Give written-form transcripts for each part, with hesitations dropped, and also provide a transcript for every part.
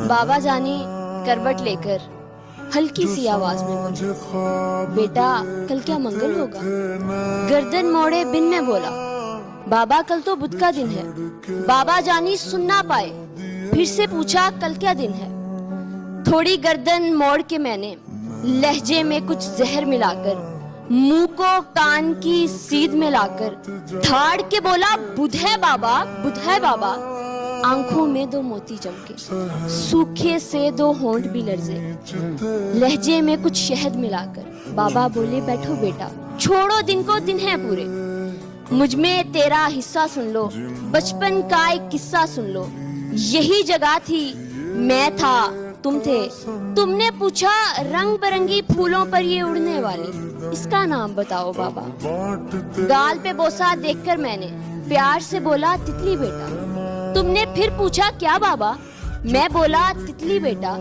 बाबा जानी करवट लेकर हल्की सी आवाज में बोले, बेटा कल क्या मंगल होगा। गर्दन मोड़े बिन में बोला, बाबा कल तो बुध का दिन है। बाबा जानी सुन ना पाए, फिर से पूछा कल क्या दिन है। थोड़ी गर्दन मोड़ के मैंने लहजे में कुछ जहर मिलाकर मुंह को कान की सीध में लाकर धाड़ के बोला, बुध है बाबा, बुध है बाबा। आंखों में दो मोती चमके, सूखे से दो होंठ भी लर्जे। लहजे में कुछ शहद मिलाकर बाबा बोले, बैठो बेटा, छोड़ो दिन को, दिन है पूरे। मुझ में तेरा हिस्सा सुन लो, बचपन का एक किस्सा सुन लो। यही जगह थी, मैं था, तुम थे। तुमने पूछा रंग बिरंगी फूलों पर ये उड़ने वाली, इसका नाम बताओ बाबा। गाल पे बोसा देखकर मैंने प्यार से बोला, तितली बेटा। तुमने फिर पूछा क्या बाबा। मैं बोला, तितली बेटा।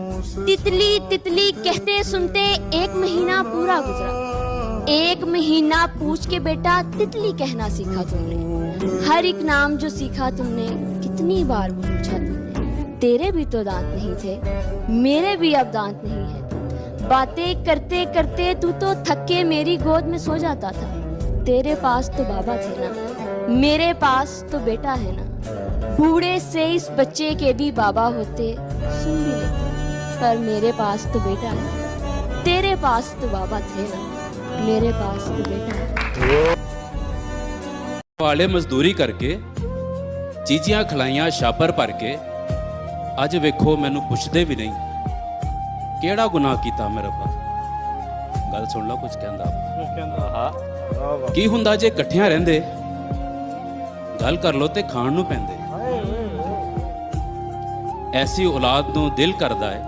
तितली तितली कहते सुनते 1 महीना पूरा गुजरा। 1 महीना पूछ के बेटा तितली कहना सीखा तुमने। हर एक नाम जो सीखा तुमने, कितनी बार पूछा तुमने। तेरे भी तो दांत नहीं थे, मेरे भी अब दांत नहीं है। बातें करते करते तू तो थक के मेरी गोद में सो जाता था। तेरे पास तो बाबा थे ना, मेरे पास तो बेटा है ना। बूढ़े से इस बच्चे के भी बाबा होते, सुन भी लेते, पर मेरे पास तो बेटा है। तेरे पास तो बाबा थे ना, मेरे पास तो बेटा है। वाले मजदूरी करके चीजियां खलाइयां छापर भर के, अज वेखो मैनू पुछदे भी नहीं केड़ा गुनाह कीता मैं रब्बा। गल सुन लो, कुछ कहंदा की हुंदा जे इकट्ठियां रहिंदे, गल कर लो ते खाण नूं पैंदे। ऐसी औलाद नूं दिल करदा है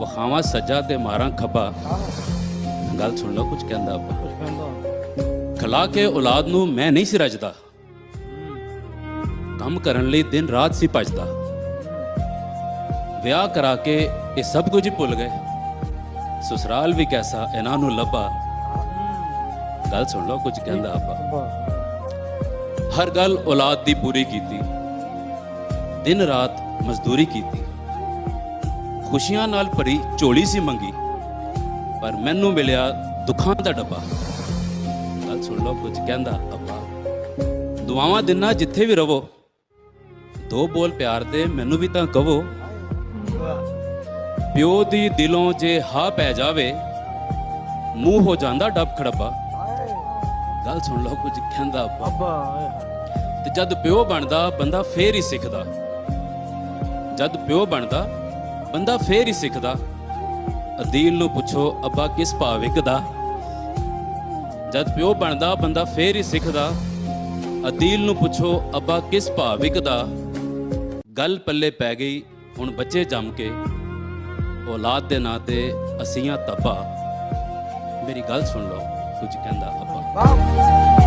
वखावां सज्जा ते मारां खब्बा। गल सुन लो, कुछ कहंदा खला के औलाद नूं मैं नहीं सी रजदा, काम करन लई दिन रात सी भजदा। विआह करा के ये सब कुछ ही भुल गए, ससुराल भी कैसा इन्हां नूं लब्भा। गल सुन लो, कुछ कहंदा आपा। हर गल औलाद दी पूरी कीती, दिन रात मजदूरी कीती। खुशियां नाल भरी झोली सी मंगी, पर मैनू मिलिया दुखां दा डब्बा। गल सुन लो, कुछ कहंदा आपा। दुआवां दिना जिथे भी रवो, 2 बोल प्यार दे मैनू भी तां कवो। प्यो दी दिलों जे हा पै जावे, मुंह हो जांदा डब खड़ब्बा। गल सुन लो, कुछ कहंदा बाबा। ते जद प्यो बनदा बंदा फेर ही सिखदा। जद प्यो बनदा बंदा फेर ही सिखदा। अदील नूं पुछो अब्बा किस भाव विकदा। जद प्यो बनदा बंदा फेर ही सिखदा। अदील नूं पुछो अब्बा किस भाव विकदा। गल पल्ले पै गई हुण बच्चे जम के, औलाद दे नाते असियां तब्बा। मेरी गल सुन लो, कुछ कहंदा अब्बा।